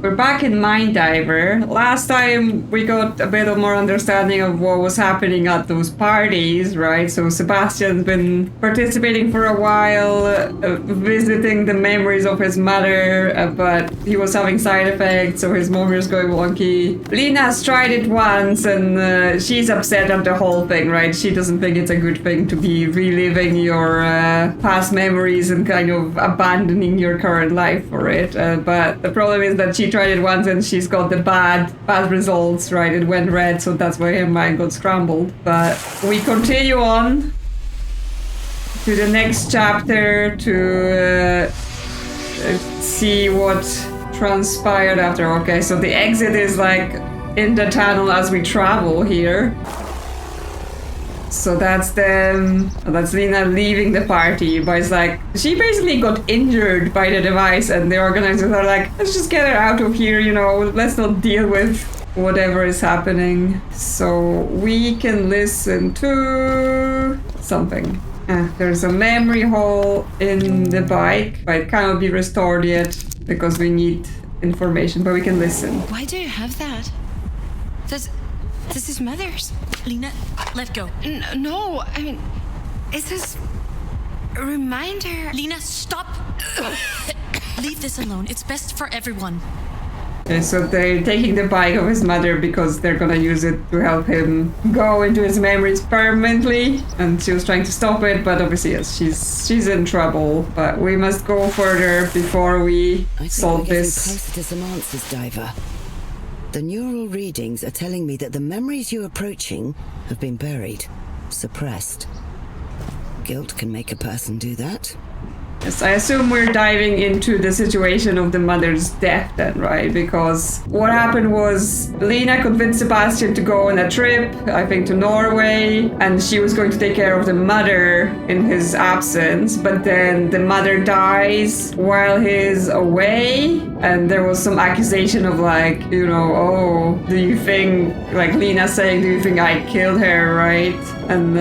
We're back in Mind Diver. Last time we got a bit of more understanding of what was happening at those parties, right? So Sebastian's been participating for a while, visiting the memories of his mother, but he was having side effects, so his memory is going wonky. Lena's tried it once, and she's upset at the whole thing, right? She doesn't think it's a good thing to be reliving your past memories and kind of abandoning your current life for it. But the problem is that she tried it once and she's got the bad results, right? It went red, so that's why her mind got scrambled. But we continue on to the next chapter to see what transpired after. Okay, so the exit is like in the tunnel as we travel here. So that's them. That's Lena leaving the party, but it's like she basically got injured by the device, and the organizers are like, let's just get her out of here, you know, let's not deal with whatever is happening. So we can listen to something. There's a memory hole in the bike, but it cannot be restored yet because we need information, but we can listen. Why do you have that? This is Mother's. Lena, let go. No, I mean, it's just a reminder. Lena, stop. Leave this alone. It's best for everyone. Okay, so they're taking the bike of his mother because they're gonna use it to help him go into his memories permanently. And she was trying to stop it, but obviously, yes, she's in trouble. But we must go further before we solve this. Closer to some answers, Diver. The neural readings are telling me that the memories you're approaching have been buried, suppressed. Guilt can make a person do that. Yes, I assume we're diving into the situation of the mother's death then, right? Because what happened was Lena convinced Sebastian to go on a trip, I think to Norway, and she was going to take care of the mother in his absence, but then the mother dies while he's away, and there was some accusation of like, you know, oh, do you think, like Lena saying, do you think I killed her, right? And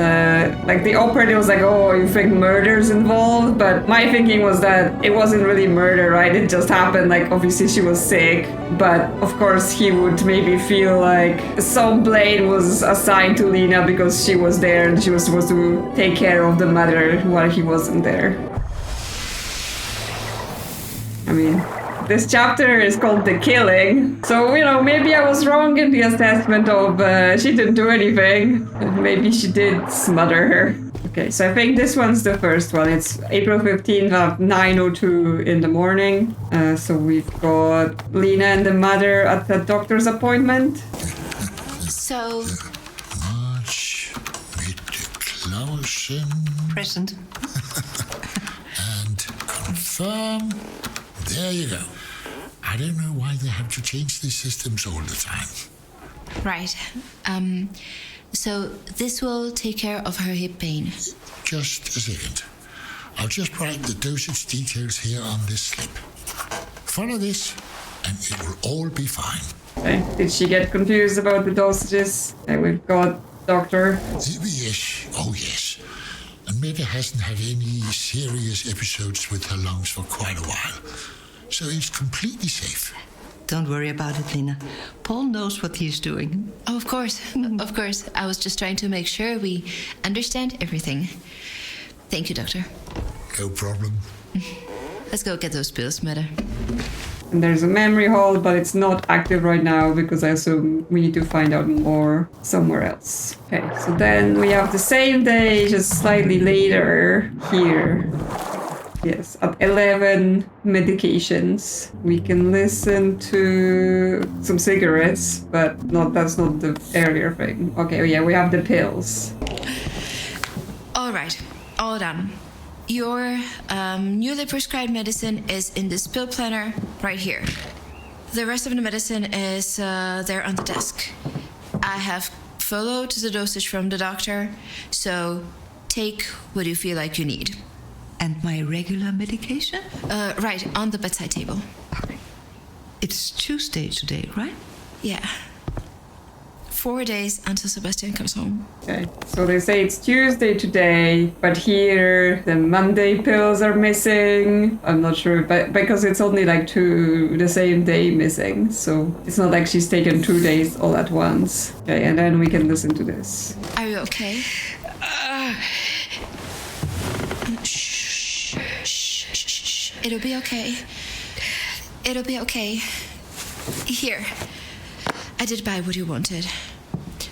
like the operative was like, oh, you think murder's involved? But my thinking was that it wasn't really murder, right? It just happened, like obviously she was sick, but of course he would maybe feel like some blame was assigned to Lena because she was there and she was supposed to take care of the mother while he wasn't there. I mean, this chapter is called The Killing. So, you know, maybe I was wrong in the assessment of she didn't do anything. Maybe she did smother her. Okay, so I think this one's the first one. It's April 15th at 9:02 in the morning. So we've got Lena and the mother at the doctor's appointment. So... March mit Klausen. Present. And confirm. There you go. I don't know why they have to change these systems all the time. Right. So this will take care of her hip pain. Just a second. I'll just write the dosage details here on this slip. Follow this, and it will all be fine. Okay. Did she get confused about the dosages? We've got doctor. Yes, oh yes. And Meta hasn't had any serious episodes with her lungs for quite a while. So it's completely safe. Don't worry about it, Lena. Paul knows what he's doing. Oh, of course. Of course. I was just trying to make sure we understand everything. Thank you, Doctor. No problem. Let's go get those pills, Mother. And there's a memory hole, but it's not active right now because I assume we need to find out more somewhere else. Okay, so then we have the same day, just slightly later here. Yes, at 11 medications. We can listen to some cigarettes, but that's not the earlier thing. Okay, yeah, we have the pills. All right, all done. Your newly prescribed medicine is in this pill planner right here. The rest of the medicine is there on the desk. I have followed the dosage from the doctor, so take what you feel like you need. And my regular medication? Right, on the bedside table. Okay. It's Tuesday today, right? Yeah. 4 days until Sebastian comes home. Okay, so they say it's Tuesday today, but here the Monday pills are missing. I'm not sure, but because it's only like the same day missing, so it's not like she's taken 2 days all at once. Okay, and then we can listen to this. Are you okay? Shh, shh, shh, shh. It'll be okay. It'll be okay. Here. I did buy what you wanted.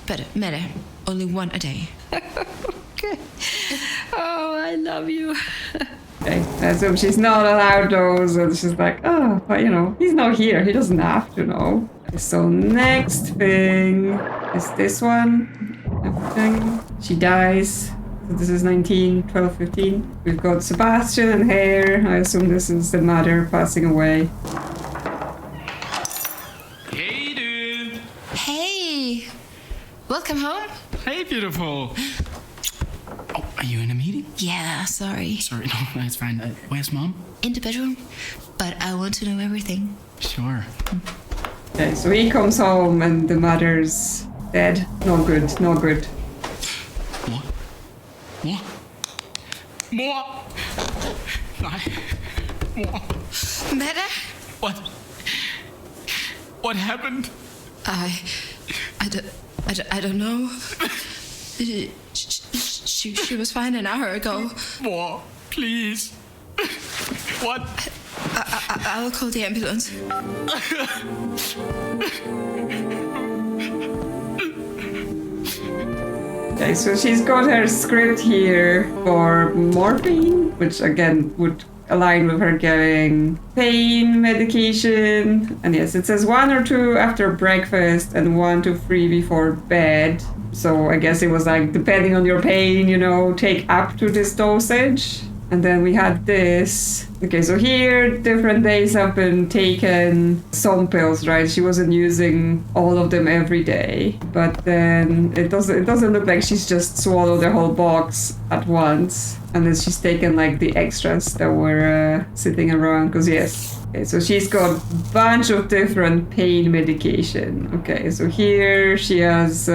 But, Mette, only one a day. Okay. Oh, I love you. Okay, so she's not allowed those, and she's like, oh, but he's not here. He doesn't have to know. Okay, so next thing is this one. Everything. She dies. So this is 19, 12, 15. We've got Sebastian and Hare. I assume this is the mother passing away. Hey, dude. Hey! Welcome home? Hey, beautiful. Oh, are you in a meeting? Yeah, sorry. Sorry, no, that's fine. Where's Mom? In the bedroom. But I want to know everything. Sure. Okay, so he comes home and the mother's dead. No good, no good. What? What? More! Nej. More. Mette? What? What happened? I don't know. She was fine an hour ago. More, please. What? I'll call the ambulance. Okay, so she's got her script here for morphine, which again would align with her getting pain medication. And yes, it says 1 or 2 after breakfast and 1 to 3 before bed. So I guess it was like, depending on your pain, take up to this dosage. And then we had this. Okay, so here, different days have been taken some pills, right? She wasn't using all of them every day. But then it doesn't look like she's just swallowed the whole box at once. Unless she's taken like the extras that were sitting around, because yes. Okay, so she's got a bunch of different pain medication. Okay, so here she has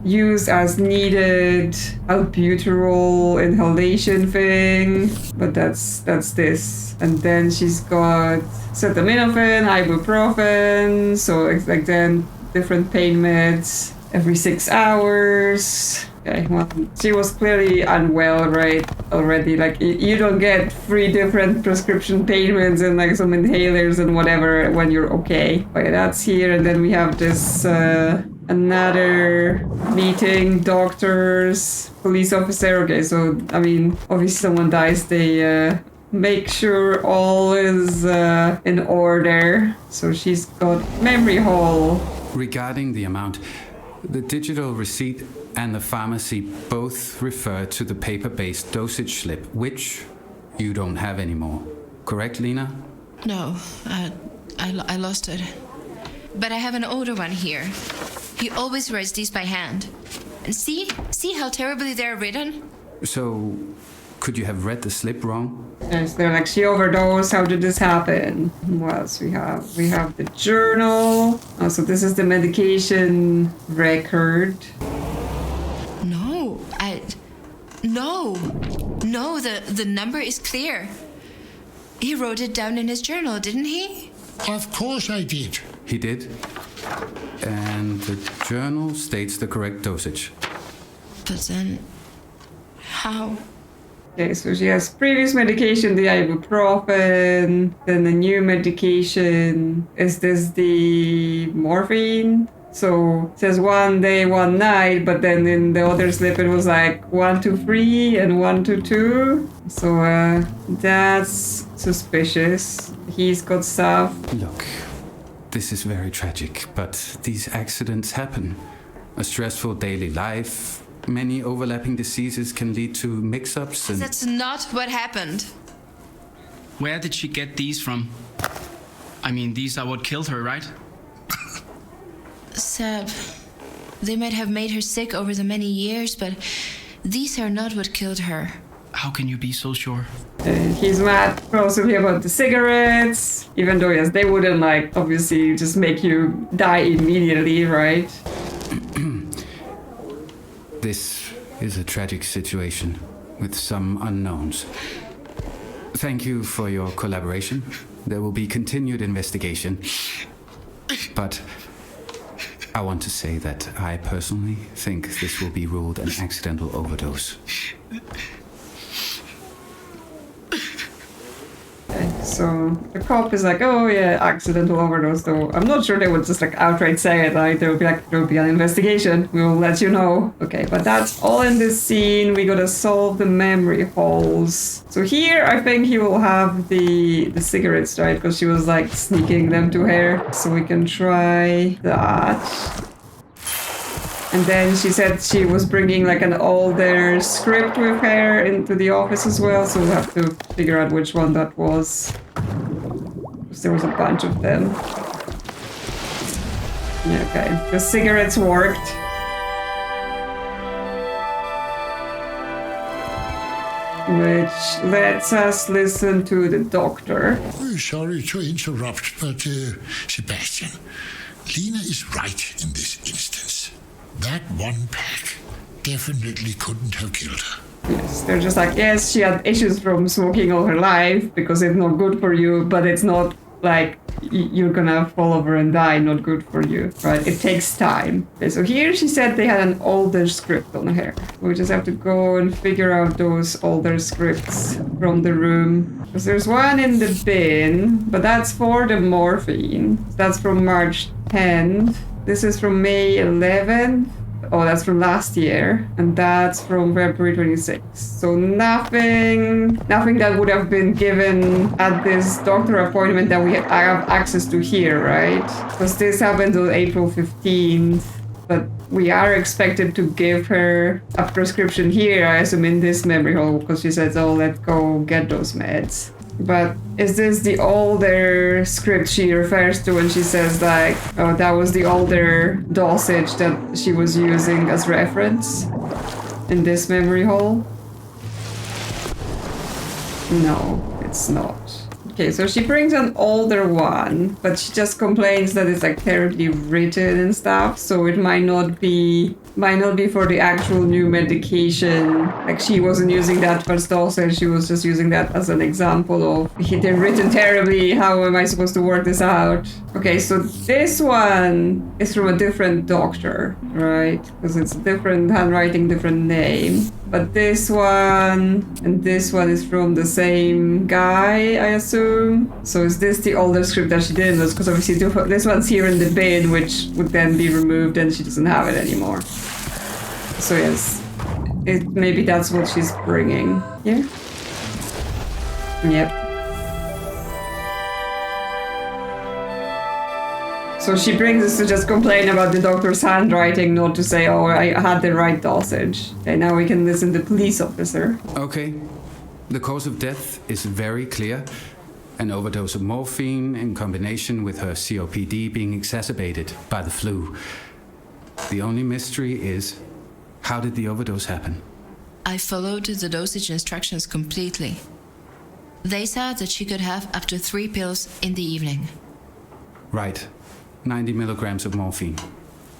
used as needed albuterol inhalation thing, but that's this. And then she's got acetaminophen, ibuprofen, so it's like then different pain meds every 6 hours. Okay, well, she was clearly unwell, right, already. Like, you don't get 3 different prescription pain meds and, like, some inhalers and whatever when you're okay. Okay, that's here, and then we have this, another meeting, doctors, police officer. Okay, so, I mean, obviously someone dies, they, make sure all is, in order. So she's got memory hole. Regarding the amount, the digital receipt and the pharmacy both refer to the paper-based dosage slip, which you don't have anymore. Correct, Lena? No, I lost it. But I have an older one here. He always writes these by hand. And see how terribly they're written? So, could you have read the slip wrong? Yes, they're like, she overdosed, how did this happen? What else we have? We have the journal. Oh, so this is the medication record. No, the number is clear. He wrote it down in his journal, didn't he? Of course I did. He did. And the journal states the correct dosage. But then, how? Okay, so she has previous medication, the ibuprofen, then the new medication. Is this the morphine? So it says 1 day, 1 night, but then in the other slip it was like 1 to 3 and 1 to 2. So that's suspicious. He's got stuff. Look, this is very tragic, but these accidents happen. A stressful daily life, many overlapping diseases can lead to mix-ups and... That's not what happened. Where did she get these from? I mean, these are what killed her, right? Seb, they might have made her sick over the many years, but these are not what killed her. How can you be so sure? He's mad possibly about the cigarettes, even though, yes, they wouldn't, like, obviously just make you die immediately, right? This is a tragic situation with some unknowns. Thank you for your collaboration. There will be continued investigation. But I want to say that I personally think this will be ruled an accidental overdose. So the cop is like, oh yeah, accidental overdose, though I'm not sure they would just like outright say it, like they would be like, there will be an investigation, we will let you know. Okay, but that's all in this scene. We gotta solve the memory holes. So here I think he will have the cigarettes, right? Because she was like sneaking them to her. So we can try that. And then she said she was bringing like an older script with her into the office as well, so we'll have to figure out which one that was. Because there was a bunch of them. Yeah, okay. The cigarettes worked. Which lets us listen to the doctor. Oh, sorry to interrupt, but Sebastian, Lena is right in this instance. That one pack definitely couldn't have killed her. Yes, they're just like, yes, she had issues from smoking all her life because it's not good for you, but it's not like you're gonna fall over and die, not good for you, right? It takes time. Okay, so here she said they had an older script on her. We just have to go and figure out those older scripts from the room. Because there's one in the bin, but that's for the morphine. That's from March 10th. This is from May 11th. Oh, that's from last year. And that's from February 26th. So nothing that would have been given at this doctor appointment that I have access to here, right? Because this happened on April 15th. But we are expected to give her a prescription here, I assume, in this memory hole, because she says, oh, let's go get those meds. But is this the older script she refers to when she says like, oh, that was the older dosage that she was using as reference in this memory hole? No, it's not. Okay, so she brings an older one, but she just complains that it's like terribly written and stuff, so it might not be for the actual new medication. Like she wasn't using that first dosage, she was just using that as an example of they're written terribly, how am I supposed to work this out? Okay, so this one is from a different doctor, right? Because it's a different handwriting, different name. But this one and this one is from the same guy, I assume. So is this the older script that she didn't lose? Because obviously this one's here in the bin, which would then be removed and she doesn't have it anymore. So yes, maybe that's what she's bringing. Yeah? Yep. So she brings us to just complain about the doctor's handwriting, not to say, oh, I had the right dosage. Okay, now we can listen to the police officer. Okay. The cause of death is very clear. An overdose of morphine in combination with her COPD being exacerbated by the flu. The only mystery is, how did the overdose happen? I followed the dosage instructions completely. They said that she could have up to 3 pills in the evening. Right. 90 milligrams of morphine.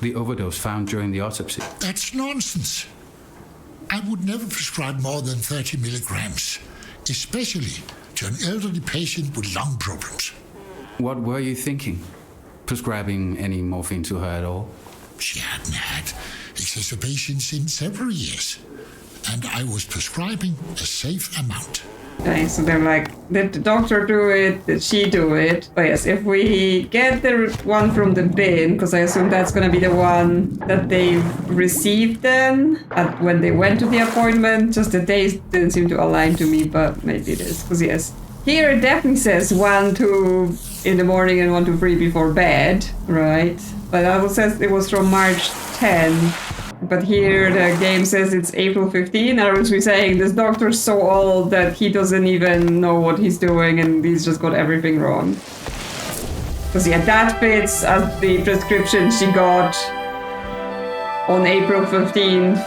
The overdose found during the autopsy. That's nonsense. I would never prescribe more than 30 milligrams, especially to an elderly patient with lung problems. What were you thinking? Prescribing any morphine to her at all? She hadn't had exacerbations in several years, and I was prescribing a safe amount. Okay, so they're like, did the doctor do it? Did she do it? But yes, if we get the one from the bin, because I assume that's going to be the one that they've received then, when they went to the appointment. Just the days didn't seem to align to me, but maybe it is. Because yes, here it definitely says 1, 2 in the morning and 1, 2, 3 before bed, right? But that says it was from March 10. But here the game says it's April 15. I was saying this doctor's so old that he doesn't even know what he's doing and he's just got everything wrong. Because yeah, that fits as the prescription she got on April 15th,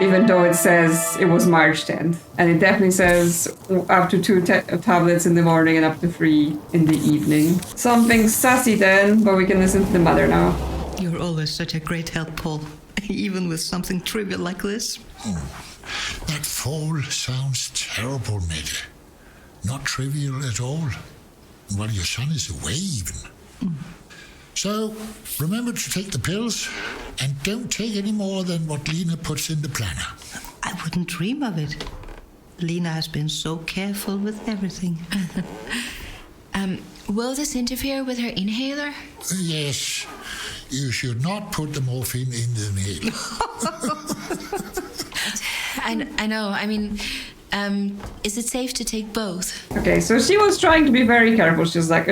even though it says it was March 10th. And it definitely says up to 2 tablets in the morning and up to 3 in the evening. Something sassy then, but we can listen to the mother now. You're always such a great help, Paul. even with something trivial like this. That fall sounds terrible, Mette. Not trivial at all. Well, your son is away even. So, remember to take the pills, and don't take any more than what Lena puts in the planner. I wouldn't dream of it. Lena has been so careful with everything. Will this interfere with her inhaler? Yes, you should not put the morphine in the inhaler. I know. I mean, is it safe to take both? Okay, so she was trying to be very careful. She's like,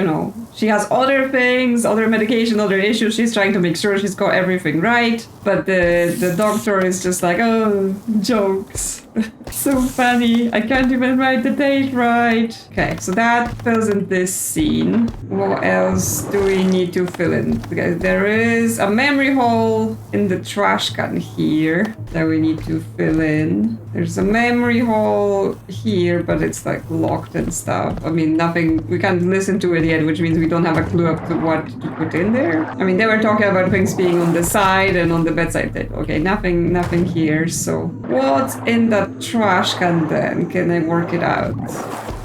she has other things, other medication, other issues. She's trying to make sure she's got everything right. But the doctor is just like, oh, jokes. So funny. I can't even write the date right. Okay, so that fills in this scene. What else do we need to fill in? Because there is a memory hole in the trash can here that we need to fill in. There's a memory hole here, but it's like locked and stuff. I mean, nothing, we can't listen to it yet, which means we don't have a clue up to what to put in there. I mean, they were talking about things being on the side and on the bedside table. Okay, nothing here. So what's in the trash can then? Can I work it out?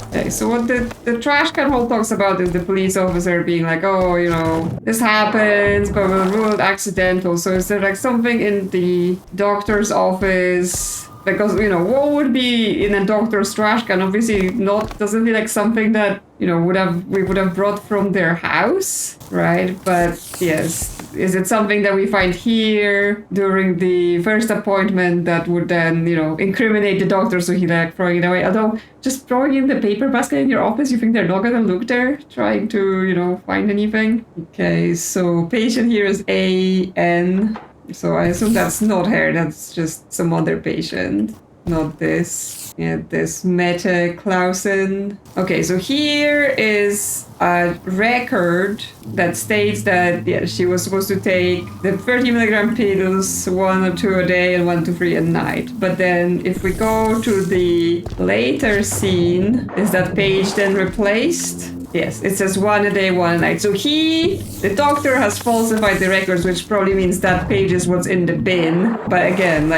Okay, so what the trash can hole talks about is the police officer being like, oh, this happens, but we'll rule it accidental. So is there like something in the doctor's office? Because, what would be in a doctor's trash can? Obviously doesn't feel like something that, we would have brought from their house, right? But yes, is it something that we find here during the first appointment that would then, incriminate the doctor, so he like throwing it away? Although, just throwing in the paper basket in your office, you think they're not gonna look there, trying to, find anything? Okay, so patient here is A.N. So I assume that's not her, that's just some other patient. Not this. Yeah, this Mette Clausen. Okay, so here is a record that states that she was supposed to take the 30 milligram pills, 1 or 2 a day and 1 to 3 at night. But then if we go to the later scene, is that page then replaced? Yes, it says 1 a day, 1 a night. So the doctor has falsified the records, which probably means that page is what's in the bin. But again,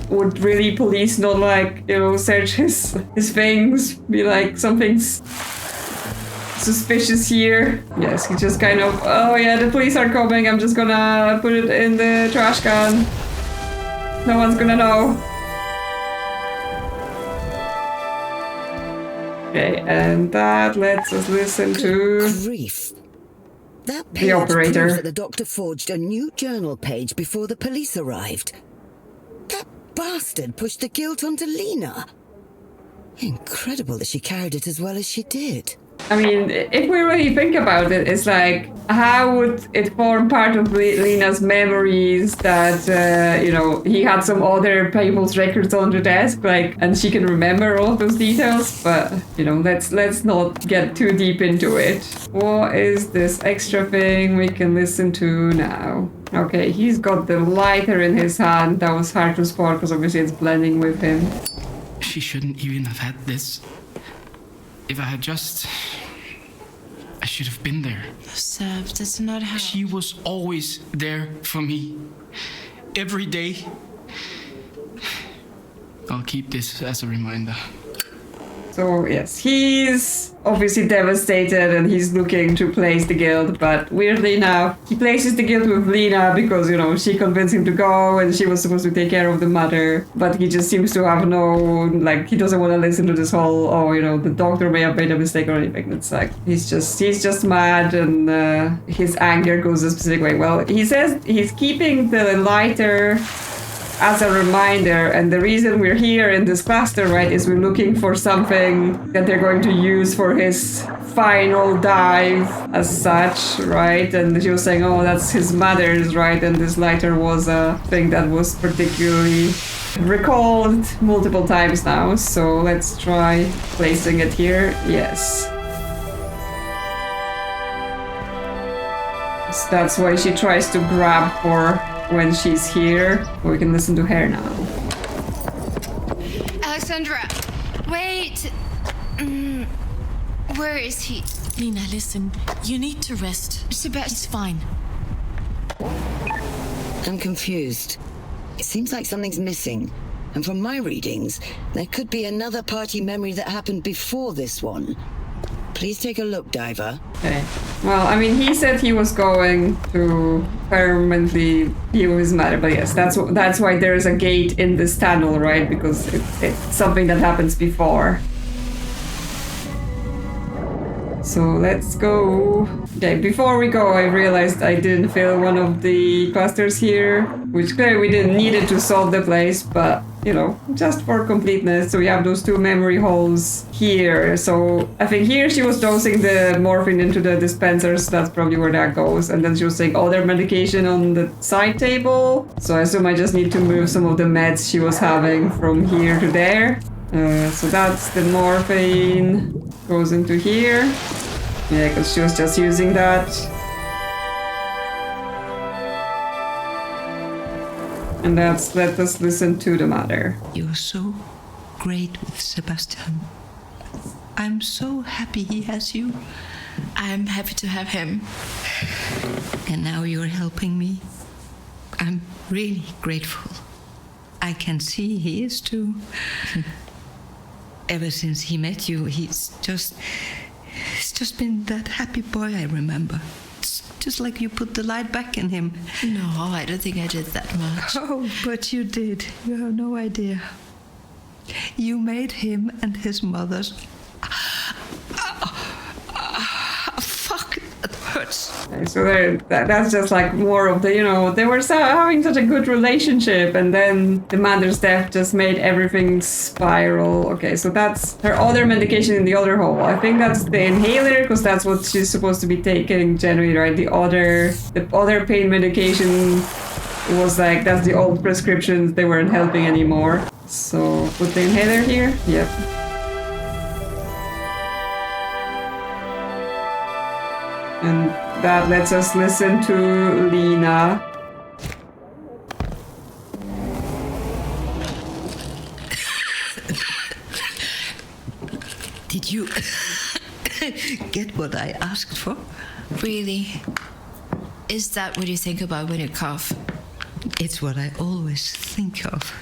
would really police not search his things, be like, something's suspicious here? Yes, he just kind of, oh yeah, the police are coming, I'm just gonna put it in the trash can. No one's gonna know. Okay, and that lets us listen to Grief. That the page operator. proves that the doctor forged a new journal page before the police arrived. That bastard pushed the guilt onto Lena. Incredible that she carried it as well as she did. I mean, if we really think about it, it's like, how would it form part of Lena's memories that, he had some other people's records on the desk, and she can remember all of those details, but, let's not get too deep into it. What is this extra thing we can listen to now? Okay, he's got the lighter in his hand. That was hard to spot because obviously it's blending with him. She shouldn't even have had this. If I had I should have been there. Seb, that's not how... She was always there for me. Every day. I'll keep this as a reminder. So yes, he's obviously devastated and he's looking to place the guilt, but weirdly enough, he places the guilt with Lena because, she convinced him to go and she was supposed to take care of the mother, but he just seems to have he doesn't want to listen to this whole, the doctor may have made a mistake or anything. It's like, he's just mad and his anger goes a specific way. Well, he says he's keeping the lighter as a reminder, and the reason we're here in this cluster, right, is we're looking for something that they're going to use for his final dive as such, right? And she was saying, oh, that's his mother's, right? And this lighter was a thing that was particularly recalled multiple times now. So let's try placing it here. Yes. So that's why she tries to grab for when she's here. We can listen to her now. Alexandra, wait. Where is he? Lena, listen. You need to rest. Sebastian. It's fine. I'm confused. It seems like something's missing. And from my readings, there could be another party memory that happened before this one. Please take a look, Diver. Okay. Well, I mean, he said he was going to permanently heal his mother, but yes, that's why there is a gate in this tunnel, right? Because it's something that happens before. So let's go. Okay, before we go, I realized I didn't fill one of the clusters here, which clearly we didn't need it to solve the place, but, you know, just for completeness. So we have those 2 memory holes here. So I think here she was dosing the morphine into the dispenser, so that's probably where that goes. And then she was saying other medication on the side table. So I assume I just need to move some of the meds she was having from here to there. So that's the morphine. Goes into here. Yeah, because she was just using that. And let us listen to the mother. You're so great with Sebastian. I'm so happy he has you. I'm happy to have him. And now you're helping me. I'm really grateful. I can see he is too. Ever since he met you, he's just been that happy boy I remember. It's just like you put the light back in him. No, I don't think I did that much. Oh, but you did. You have no idea. You made him and his mother's... Fuck, that hurts. Okay, so that's just like more of the, you know, they were having such a good relationship, and then the mother's death just made everything spiral. Okay, so that's her other medication in the other hole. I think that's the inhaler, because that's what she's supposed to be taking generally, right? The other pain medication was like, that's the old prescriptions, they weren't helping anymore. So put the inhaler here. Yep. And that lets us listen to Lena. Did you get what I asked for? Really? Is that what you think about when you cough? It's what I always think of.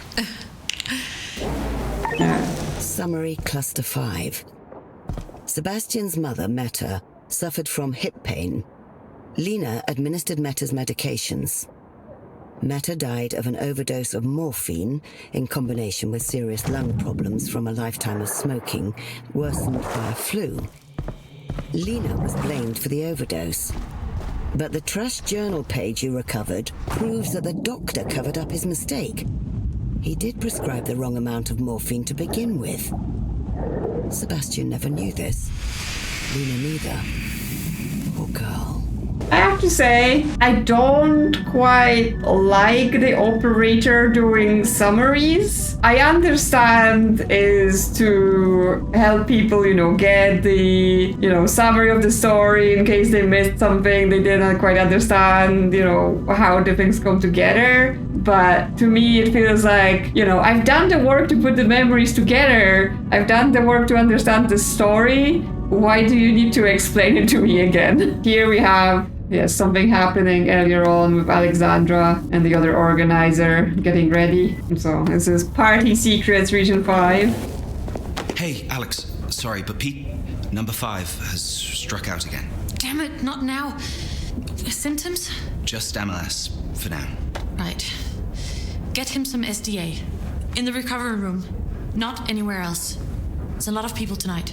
Summary Cluster 5. Sebastian's mother, Meta, suffered from hip pain. Lena administered Meta's medications. Meta died of an overdose of morphine in combination with serious lung problems from a lifetime of smoking, worsened by a flu. Lena was blamed for the overdose. But the trust journal page you recovered proves that the doctor covered up his mistake. He did prescribe the wrong amount of morphine to begin with. Sebastian never knew this. Lena neither. Poor girl. I have to say, I don't quite like the operator doing summaries. I understand is to help people, you know, get the, you know, summary of the story in case they missed something, they didn't quite understand, you know, how the things come together. But to me, it feels like, you know, I've done the work to put the memories together. I've done the work to understand the story. Why do you need to explain it to me again? Here we have, yes, something happening earlier on with Alexandra and the other organizer getting ready. So this is Party Secrets Region 5. Hey, Alex. Sorry, but Pete, number 5, has struck out again. Damn it, not now. Symptoms? Just MLS for now. Right. Get him some SDA. In the recovery room. Not anywhere else. There's a lot of people tonight.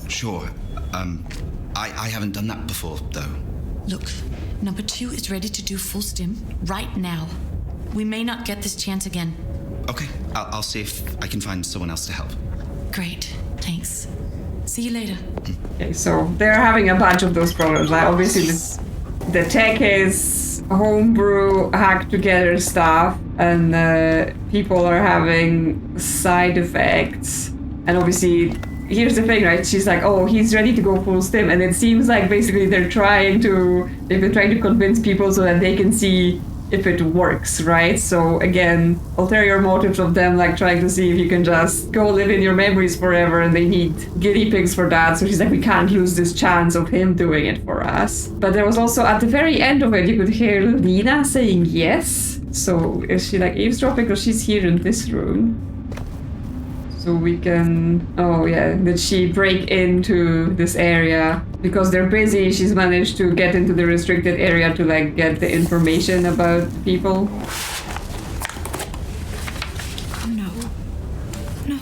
Sure. I haven't done that before, though. Look, number 2 is ready to do full stim right now. We may not get this chance again. Okay, I'll see if I can find someone else to help. Great, thanks. See you later. Okay, so they're having a bunch of those problems. Like obviously the tech is homebrew, hacked together stuff, and people are having side effects. And obviously, here's the thing, right? She's like, oh, he's ready to go full stim. And it seems like basically they've been trying to convince people so that they can see if it works, right? So again, ulterior motives of them like trying to see if you can just go live in your memories forever, and they need guinea pigs for that. So she's like, we can't lose this chance of him doing it for us. But there was also at the very end of it, you could hear Lina saying yes. So is she like eavesdropping, because she's here in this room? So we can... Oh yeah, did she break into this area? Because they're busy, she's managed to get into the restricted area to like get the information about people. No. No.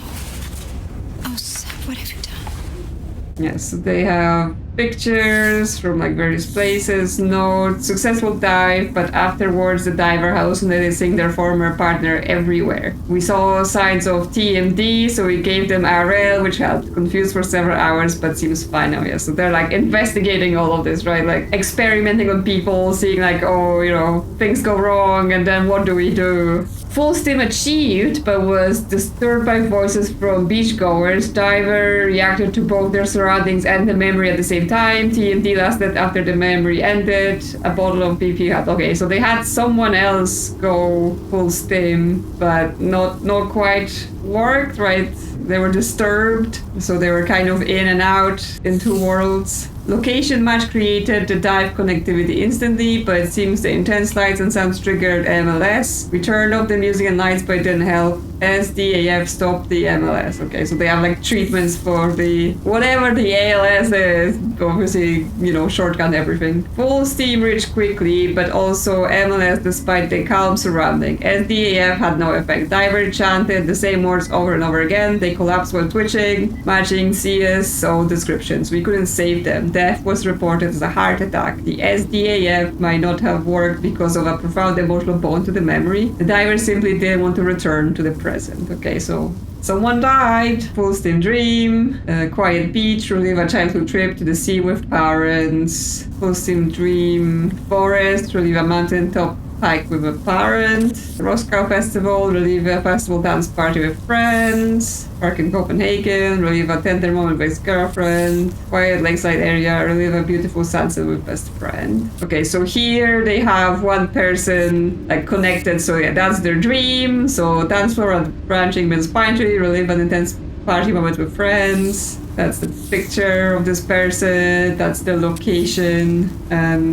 Oh, Seb, what have you done? Yes, so they have pictures from like various places, notes, successful dive, but afterwards the diver hallucinating their former partner everywhere. We saw signs of TMD, so we gave them unravel, which helped confuse for several hours, but seems fine now. Yeah, so they're like investigating all of this, right? Like experimenting on people, seeing like, oh, you know, things go wrong, and then what do we do? Full stim achieved, but was disturbed by voices from beachgoers. Diver reacted to both their surroundings and the memory at the same time. TNT lasted after the memory ended. A bottle of BP had... Okay, so they had someone else go full stim, but not quite worked, right? They were disturbed, so they were kind of in and out in two worlds. Location match created the dive connectivity instantly, but it seems the intense lights and sounds triggered MLS. We turned off the music and lights, but it didn't help. SDAF stopped the MLS. Okay, so they have like treatments for the whatever the ALS is. Obviously, you know, shortcut everything. Full steam reached quickly, but also MLS despite the calm surrounding. SDAF had no effect. Diver chanted the same words over and over again. They collapsed while twitching, matching CSO descriptions. We couldn't save them. Death was reported as a heart attack. The SDAF might not have worked because of a profound emotional bond to the memory. The diver simply didn't want to return to the present. Okay, so someone died. Full steam dream. Quiet beach. Relive a childhood trip to the sea with parents. Full steam dream. Forest. Relive a mountaintop hike with a parent. Roscoe Festival. Relive a festival dance party with friends. Park in Copenhagen. Relive a tender moment with his girlfriend. Quiet lakeside area. Relive a beautiful sunset with best friend. Okay, so here they have one person like connected. So yeah, that's their dream. So dance floor at branching men's pine tree. Relive an intense party moment with friends. That's the picture of this person. That's the location.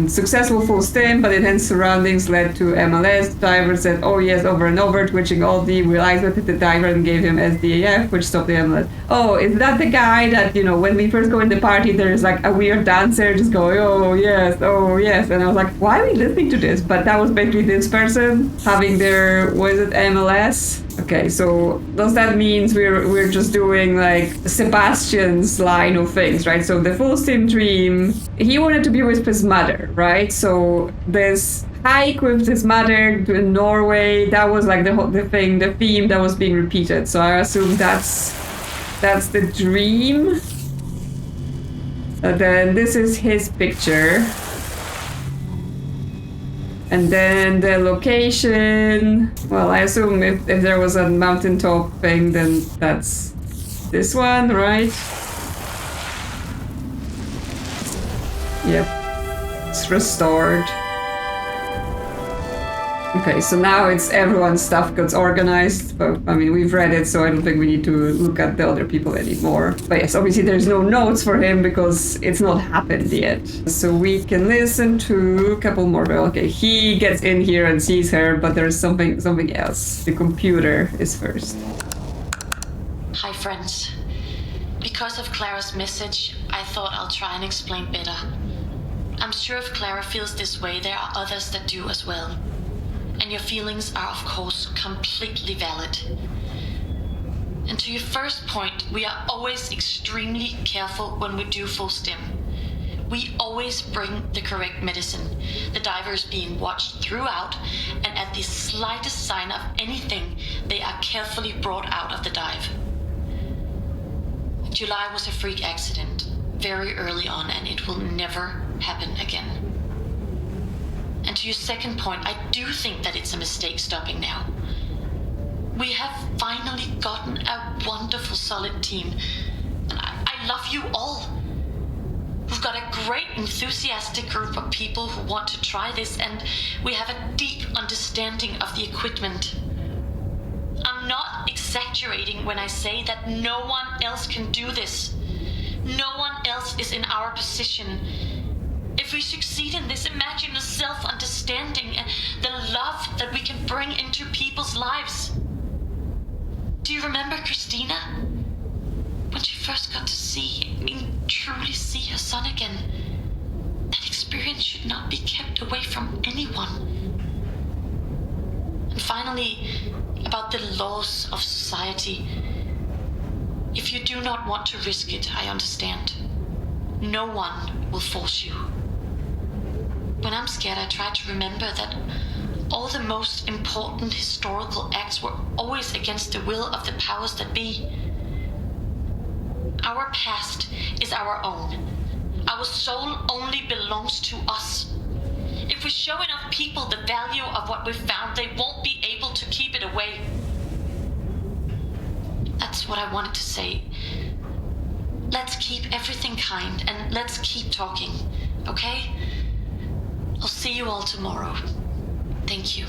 Successful full stim, but intense surroundings led to MLS. Diver said, oh yes, over and over, twitching all the. Realized that the diver and gave him SDAF, which stopped the MLS. Oh, is that the guy that, you know, when we first go in the party, there's like a weird dancer just going, oh yes. And I was like, why are we listening to this? But that was basically this person having their, what is it, MLS? Okay, so does that mean we're just doing like Sebastian's line of things, right? So the full steam dream, he wanted to be with his mother, right? So this hike with his mother to Norway, that was like the theme that was being repeated. So I assume that's the dream. And then this is his picture. And then the location, well, I assume if there was a mountaintop thing, then that's this one, right? Yep, it's restored. Okay, so now it's everyone's stuff gets organized, but I mean, we've read it, so I don't think we need to look at the other people anymore. But yes, obviously there's no notes for him because it's not happened yet. So we can listen to a couple more. Okay, he gets in here and sees her, but there's something else. The computer is first. Hi, friends. Because of Clara's message, I thought I'll try and explain better. I'm sure if Clara feels this way, there are others that do as well. And your feelings are, of course, completely valid. And to your first point, we are always extremely careful when we do full stim. We always bring the correct medicine. The diver is being watched throughout, and at the slightest sign of anything, they are carefully brought out of the dive. July was a freak accident, very early on, and it will never happen again. And to your second point, I do think that it's a mistake stopping now. We have finally gotten a wonderful, solid team. And I love you all. We've got a great, enthusiastic group of people who want to try this, and we have a deep understanding of the equipment. I'm not exaggerating when I say that no one else can do this. No one else is in our position. If we succeed in this, imagine the self-understanding and the love that we can bring into people's lives. Do you remember Christina? When she first got to see and truly see her son again. That experience should not be kept away from anyone. And finally, about the laws of society. If you do not want to risk it, I understand. No one will force you. When I'm scared, I try to remember that all the most important historical acts were always against the will of the powers that be. Our past is our own. Our soul only belongs to us. If we show enough people the value of what we found, they won't be able to keep it away. That's what I wanted to say. Let's keep everything kind and let's keep talking, okay? I'll see you all tomorrow. Thank you.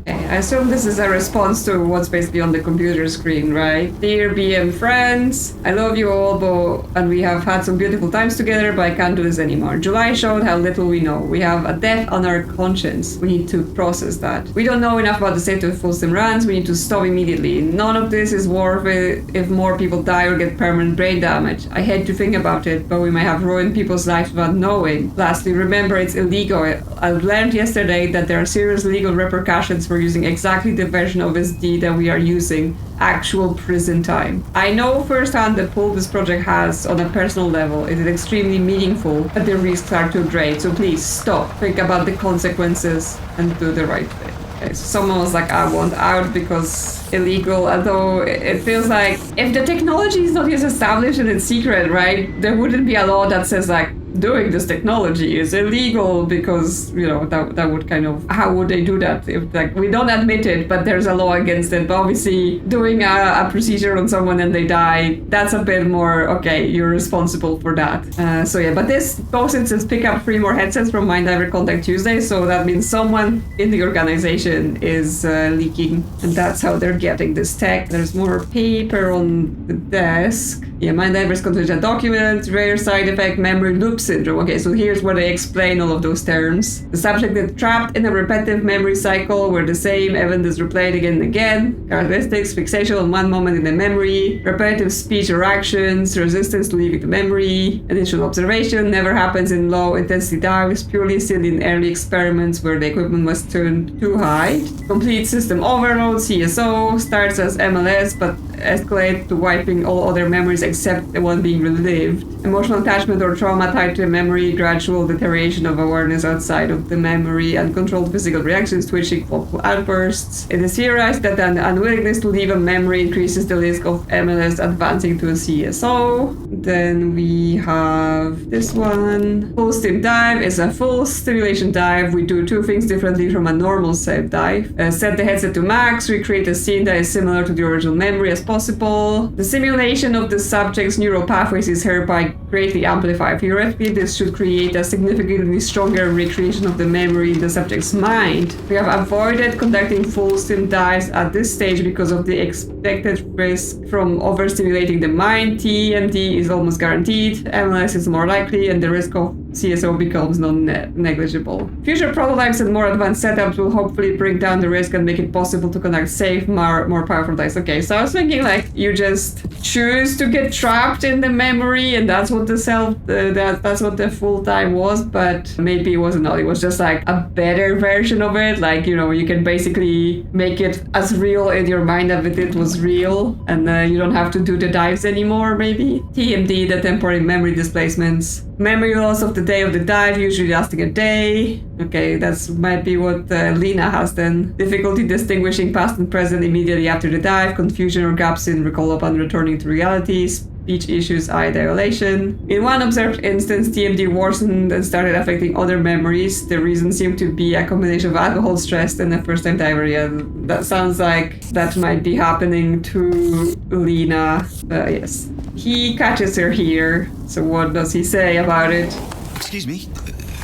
I assume this is a response to what's basically on the computer screen, right? Dear BM friends, I love you all, and we have had some beautiful times together, but I can't do this anymore. July showed how little we know. We have a death on our conscience. We need to process that. We don't know enough about the state of Folsom Ranch. We need to stop immediately. None of this is worth it if more people die or get permanent brain damage. I hate to think about it, but we might have ruined people's lives without knowing. Lastly, remember it's illegal. I learned yesterday that there are serious legal repercussions for using exactly the version of SD that we are using, actual prison time. I know firsthand the pull this project has on a personal level. It is extremely meaningful, but the risks are too great. So please stop, think about the consequences, and do the right thing. Okay, so someone was like, I want out because illegal, although it feels like if the technology is not yet established and it's secret, right, there wouldn't be a law that says like, doing this technology is illegal because, you know, that would kind of, how would they do that if like we don't admit it but there's a law against it? But obviously doing a procedure on someone and they die, that's a bit more okay, you're responsible for that. So yeah, but this posted says pick up 3 more headsets from Minddiver Contact Tuesday, so that means someone in the organization is leaking, and that's how they're getting this tech. There's more paper on the desk. Yeah, Minddiver's conclusion document, rare side effect, memory loop syndrome. Okay, so here's where they explain all of those terms. The subject is trapped in a repetitive memory cycle where the same event is replayed again and again. Characteristics, fixation on one moment in the memory, repetitive speech or actions, resistance to leaving the memory. Initial observation never happens in low intensity dives, purely seen in early experiments where the equipment was turned too high. Complete system overload, CSO, starts as MLS but escalates to wiping all other memories except the one being relived. Emotional attachment or trauma tied to a memory, gradual deterioration of awareness outside of the memory, uncontrolled physical reactions, twitching, vocal outbursts. It is theorized that an unwillingness to leave a memory increases the risk of MLS advancing to a CSO. Then we have this one. Full stim dive is a full stimulation dive. We do 2 things differently from a normal set dive. Set the headset to max, recreate a scene that is similar to the original memory as possible. The simulation of the subject's neural pathways is hereby greatly amplified. Theoretically, this should create a significantly stronger recreation of the memory in the subject's mind. We have avoided conducting full stim dives at this stage because of the expected risk from overstimulating the mind. TMD is almost guaranteed, MLS is more likely, and the risk of CSO becomes non-negligible. Future prototypes and more advanced setups will hopefully bring down the risk and make it possible to conduct safe, more powerful dives. Okay, so I was thinking like you just choose to get trapped in the memory, and that's what that's what the full time was. But maybe it wasn't. It was just like a better version of it. Like, you know, you can basically make it as real in your mind as if it was real, and you don't have to do the dives anymore. Maybe TMD, the temporary memory displacements. Memory loss of the day of the dive, usually lasting a day. Okay, that's might be what Lena has then. Difficulty distinguishing past and present immediately after the dive, confusion or gaps in recall upon returning to reality, speech issues, eye dilation. In one observed instance, TMD worsened and started affecting other memories. The reason seemed to be a combination of alcohol, stress, and a first-time diver. Yeah, that sounds like that might be happening to Lena. Yes. he catches her here. So what does he say about it? Excuse me,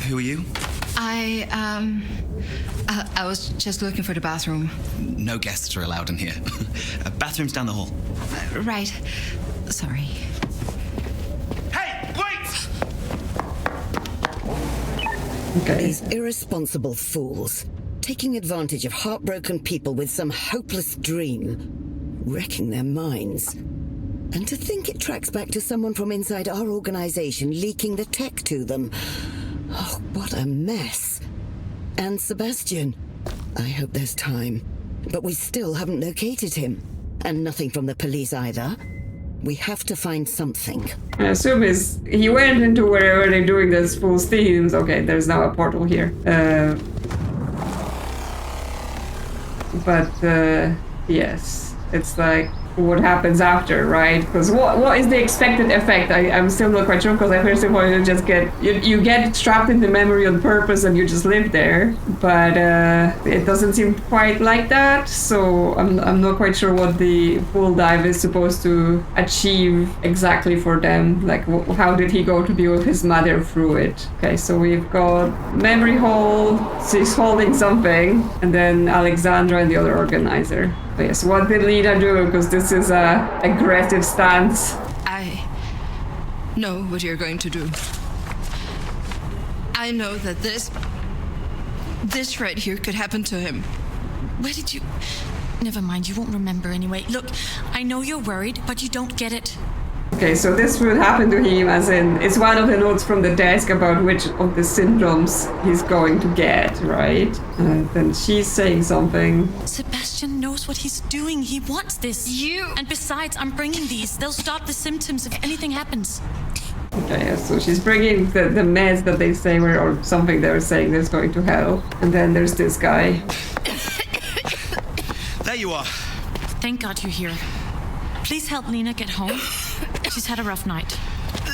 who are you? I was just looking for the bathroom. No guests are allowed in here. Bathroom's down the hall. Right. Sorry. Hey, wait! Okay. These irresponsible fools, taking advantage of heartbroken people with some hopeless dream, wrecking their minds. And to think it tracks back to someone from inside our organization leaking the tech to them. Oh, what a mess. And Sebastian, I hope there's time. But we still haven't located him. And nothing from the police either. We have to find something. I assume he went into wherever they're doing this full steams. Okay, there's now a portal here. Yes, it's like what happens after, right? Because what is the expected effect? I'm still not quite sure, because I first of all you just you get trapped in the memory on purpose and you just live there, but it doesn't seem quite like that, so I'm not quite sure what the full dive is supposed to achieve exactly for them. Like how did he go to be with his mother through it? Okay, so we've got memory hole, she's holding something, and then Alexandra and the other organizer. Yes, what did Lena do? Because this is a aggressive stance. I know what you're going to do. I know that this right here could happen to him. Where did you... Never mind, you won't remember anyway. Look, I know you're worried, but you don't get it. Okay, so this would happen to him, as in, it's one of the notes from the desk about which of the syndromes he's going to get, right? And then she's saying something. Sebastian knows what he's doing. He wants this. You... And besides, I'm bringing these. They'll stop the symptoms if anything happens. Okay, so she's bringing the meds that they say were, or something they were saying that's going to help. And then there's this guy. There you are. Thank God you're here. Please help Lena get home. She's had a rough night.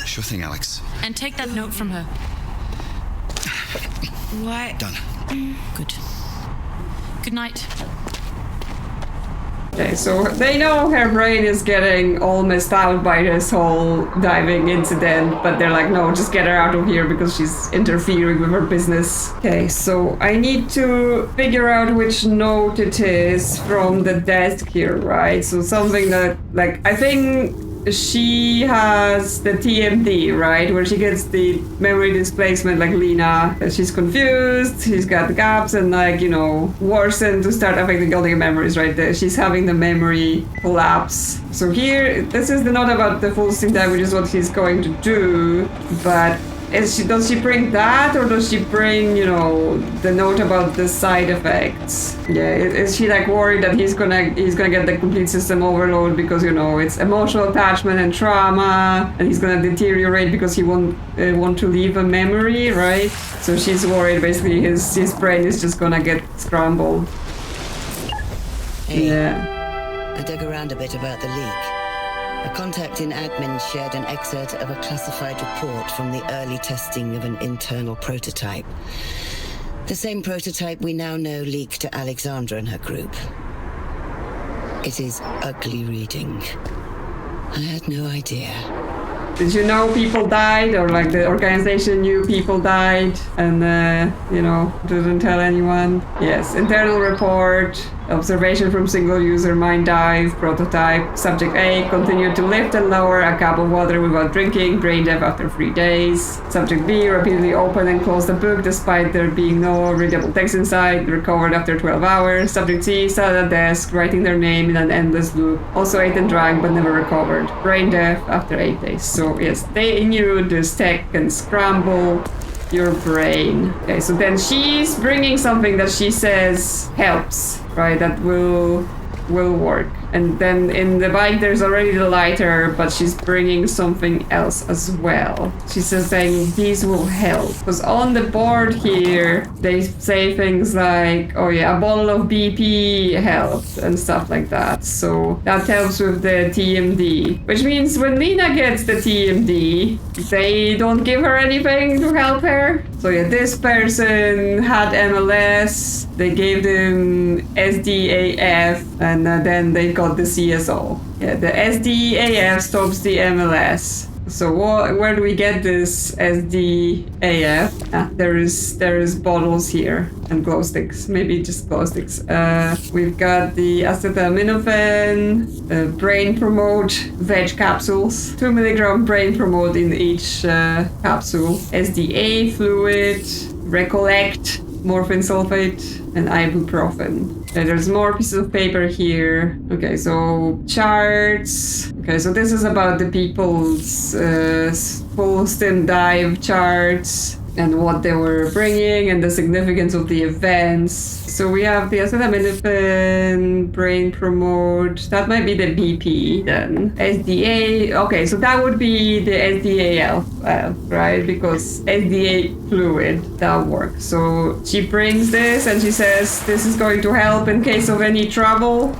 Sure thing, Alex. And take that note from her. What? Done. Good. Good night. Okay, so they know her brain is getting all messed out by this whole diving incident, but they're like, no, just get her out of here because she's interfering with her business. Okay, so I need to figure out which note it is from the desk here, right? So something that, like, I think she has the TMD, right? Where she gets the memory displacement, like Lena. She's confused, she's got the gaps, and like, you know, worsen to start affecting all the memories, right? She's having the memory collapse. So here, this is the note about the full steam dive, which is what she's going to do, but does she bring that, or does she bring, you know, the note about the side effects? Yeah, is she like worried that he's gonna get the complete system overload because, you know, it's emotional attachment and trauma, and he's gonna deteriorate because he won't want to leave a memory, right? So she's worried basically his brain is just gonna get scrambled. Hey, yeah. I dug around a bit about the leak. A contact in admin shared an excerpt of a classified report from the early testing of an internal prototype. The same prototype we now know leaked to Alexandra and her group. It is ugly reading. I had no idea. Did you know people died, or like the organization knew people died and, you know, didn't tell anyone? Yes, internal report, observation from single user mine dive, prototype, subject A continued to lift and lower a cup of water without drinking, brain death after 3 days. Subject B repeatedly opened and closed the book despite there being no readable text inside, recovered after 12 hours. Subject C sat at a desk, writing their name in an endless loop, also ate and drank but never recovered, brain death after 8 days. So yes, they knew this tech can scramble your brain. Okay, so then she's bringing something that she says helps, right? That will work. And then in the bike there's already the lighter, but she's bringing something else as well. She's just saying these will help. Because on the board here, they say things like, oh yeah, a bottle of BP helps and stuff like that. So that helps with the TMD. Which means when Lena gets the TMD, they don't give her anything to help her. So yeah, this person had MLS, they gave them SDAF, and then they got got the CSO. Yeah, the SDAF stops the MLS. So where do we get this SDAF? There is bottles here and glow sticks. Maybe just glow sticks. We've got the acetaminophen, brain promote, veg capsules. 2 milligram brain promote in each capsule. SDA fluid, recollect, morphine sulfate, and ibuprofen. And there's more pieces of paper here. Okay, so charts. Okay, so this is about the people's full stim dive charts and what they were bringing and the significance of the events. So we have the acetaminophen, brain promote. That might be the BP then. SDA. Okay, so that would be the SDAL, right? Because SDA fluid, that works. So she brings this and she says this is going to help in case of any trouble.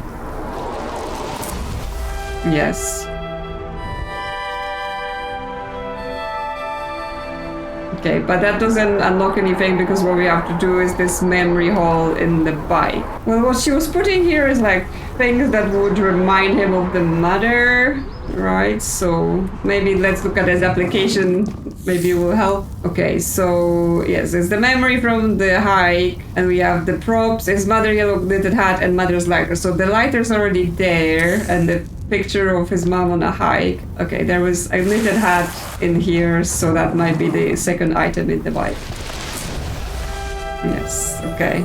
Yes. Okay, but that doesn't unlock anything because what we have to do is this memory hole in the bike. Well, what she was putting here is like things that would remind him of the mother, right? So maybe let's look at his application. Maybe it will help. Okay, so yes, it's the memory from the hike, and we have the props, his mother yellow knitted hat and mother's lighter. So the lighter's already there, and the picture of his mom on a hike. Okay, there was a knitted hat in here, so that might be the second item in the bike. Yes, okay.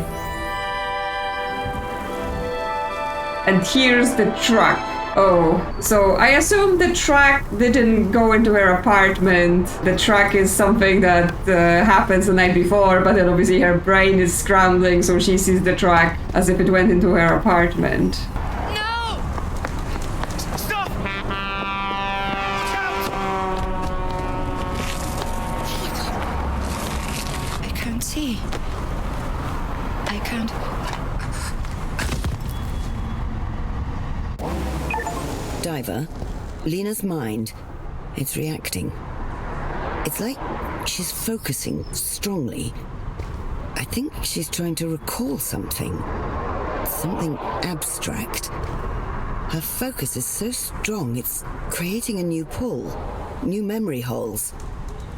And here's the truck. Oh, so I assume the truck didn't go into her apartment. The truck is something that happens the night before, but then obviously her brain is scrambling, so she sees the truck as if it went into her apartment. I can't. Diver, Lena's mind, it's reacting. It's like she's focusing strongly. I think she's trying to recall something abstract. Her focus is so strong, it's creating a new pull, new memory holes,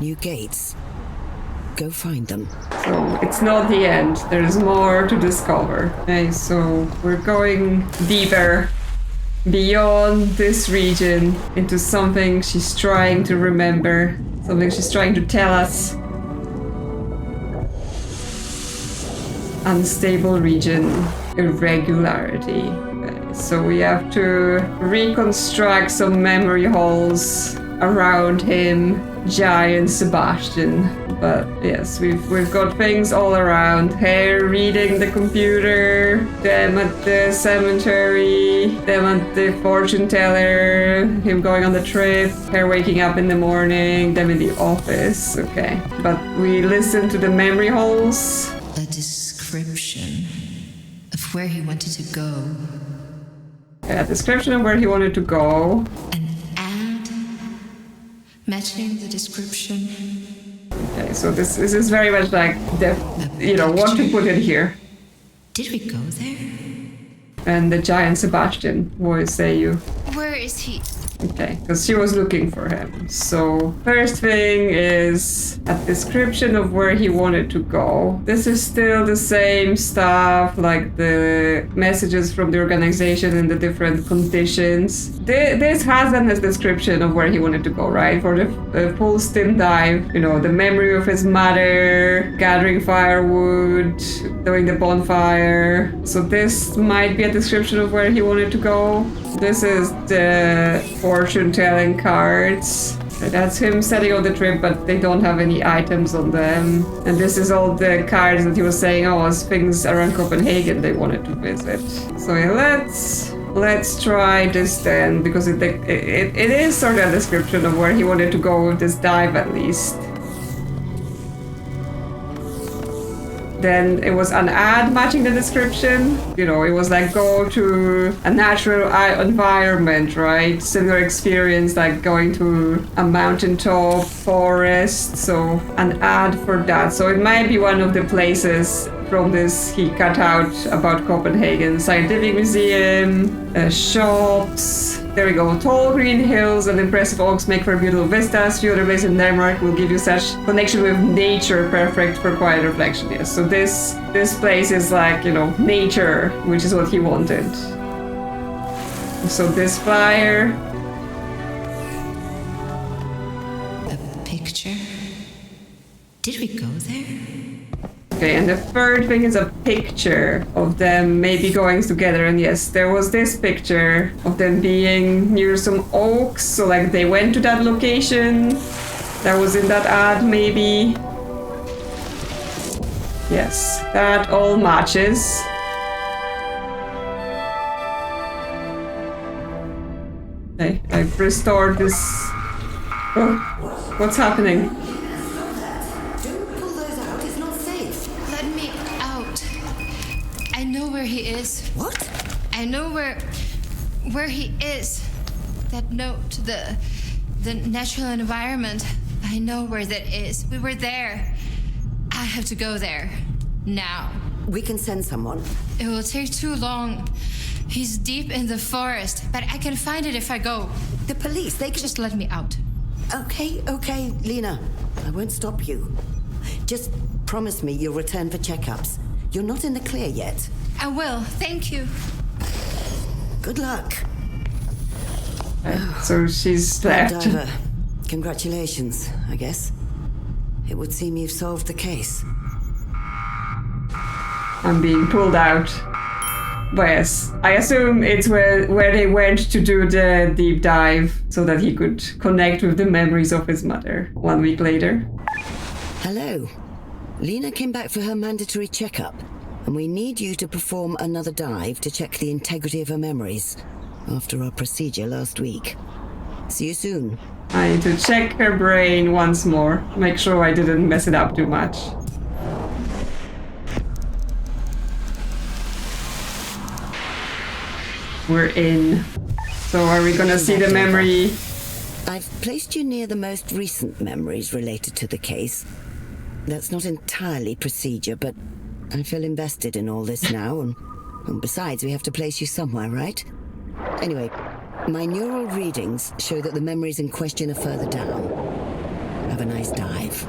new gates. Go find them. So it's not the end. There's more to discover. Okay, so we're going deeper beyond this region into something she's trying to remember, something she's trying to tell us. Unstable region, irregularity. Okay, so we have to reconstruct some memory holes around him, giant Sebastian. But yes, we've got things all around. Her reading the computer, them at the cemetery, them at the fortune teller, him going on the trip, her waking up in the morning, them in the office. Okay, but we listen to the memory holes. A description of where he wanted to go. A description of where he wanted to go. An ad matching the description. Okay, so this is very much like what to put in here. Did we go there? And the giant Sebastian, what say you? Where is he? Okay, because she was looking for him. So first thing is a description of where he wanted to go. This is still the same stuff, like the messages from the organization and the different conditions. This has a description of where he wanted to go, right? For the full stim dive, the memory of his mother, gathering firewood, doing the bonfire. So this might be a description of where he wanted to go. This is the fortune-telling cards. That's him setting on the trip, but they don't have any items on them. And this is all the cards that he was saying, as things around Copenhagen they wanted to visit. So yeah, let's try this then, because it is sort of a description of where he wanted to go with this dive at least. Then it was an ad matching the description. It was like go to a natural environment, right? Similar experience like going to a mountaintop forest. So an ad for that. So it might be one of the places from this he cut out about Copenhagen. Scientific museum, shops. There we go. Tall green hills and impressive oaks make for beautiful vistas. Few other places in Denmark will give you such connection with nature, perfect for quiet reflection. Yes. So this place is like, you know, nature, which is what he wanted. So this flyer. A picture? Did we go there? Okay, and the third thing is a picture of them maybe going together. And yes, there was this picture of them being near some oaks. So like they went to that location that was in that ad maybe. Yes, that all matches. Okay, I've restored this. Oh, what's happening? I know where he is. What? I know where he is. That note, the natural environment. I know where that is. We were there. I have to go there. Now. We can send someone. It will take too long. He's deep in the forest, but I can find it if I go. The police, they can... Just let me out. Okay, Lena. I won't stop you. Just promise me you'll return for checkups. You're not in the clear yet. I will. Thank you. Good luck. So she's left. Diver, congratulations, I guess. It would seem you've solved the case. I'm being pulled out. But yes, I assume it's where they went to do the deep dive so that he could connect with the memories of his mother 1 week later. Hello. Lena came back for her mandatory checkup, and we need you to perform another dive to check the integrity of her memories after our procedure last week. See you soon. I need to check her brain once more, make sure I didn't mess it up too much. We're in. So are we gonna see the memory? I've placed you near the most recent memories related to the case. That's not entirely procedure, but I feel invested in all this now, and besides, we have to place you somewhere, right? Anyway, my neural readings show that the memories in question are further down. Have a nice dive.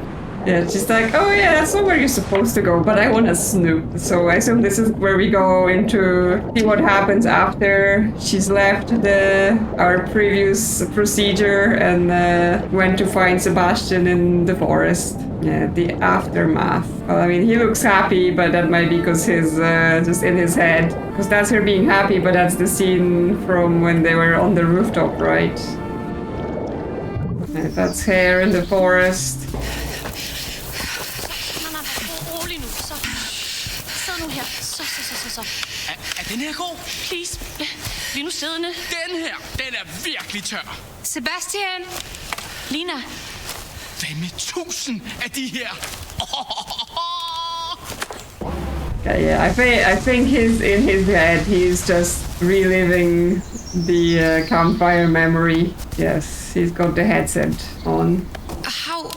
Yeah, she's like, oh yeah, that's not where you're supposed to go, but I want to snoop. So I assume this is where we go into see what happens after she's left our previous procedure and went to find Sebastian in the forest. Yeah, the aftermath. Well, I mean, he looks happy, but that might be because he's just in his head. Because that's her being happy, but that's the scene from when they were on the rooftop, right? That's her in the forest. Er den her god? Please, bliv nu siddende. Den her, den er virkelig tør. Sebastian! Lena, Hvad med 1000 af de her? Yeah, I think he's in his head. He's just reliving the campfire memory. Yes, he's got the headset on. how...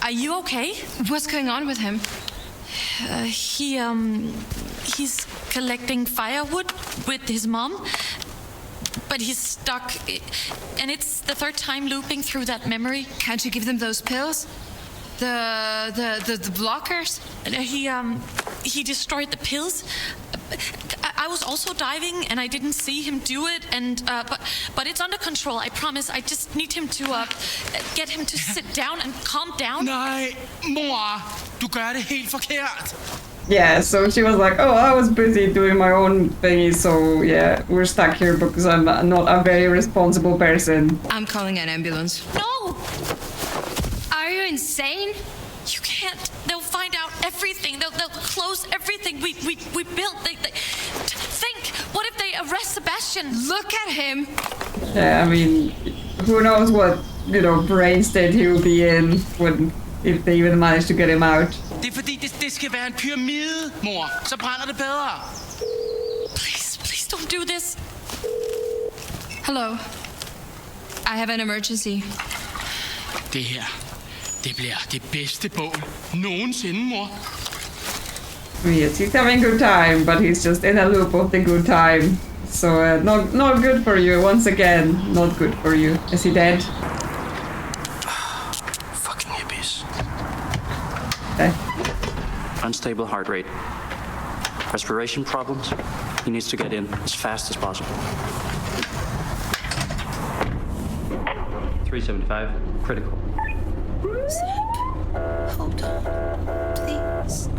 Are you okay? What's going on with him? He's collecting firewood with his mom, but he's stuck, and it's the third time looping through that memory. Can't you give them those pills? The blockers? He destroyed the pills. I was also diving, and I didn't see him do it, and but it's under control. I promise. I just need him to get him to sit down and calm down. Nej, mor, du gør det helt forkert. Yeah, so she was like, oh, I was busy doing my own thingy, so yeah, we're stuck here because I'm not a very responsible person. I'm calling an ambulance. No, Are you insane? you can't. They'll find out everything. They'll close everything we built. Think. What if they arrest Sebastian? Look at him. Yeah, I mean, who knows what, brain state he will be in if they even manage to get him out. Det er fordi, det skal være en pyramide, mor. Så brænder det bedre. Please don't do this. Hello. I have an emergency. Det her, det bliver det bedste bål nogensinde, mor. Yes, he's having a good time, but he's just in a loop of the good time. So not good for you. Once again, not good for you. Is he dead? Fucking hippies. Okay. Unstable heart rate. Respiration problems. He needs to get in as fast as possible. 375, critical. Hold on, please.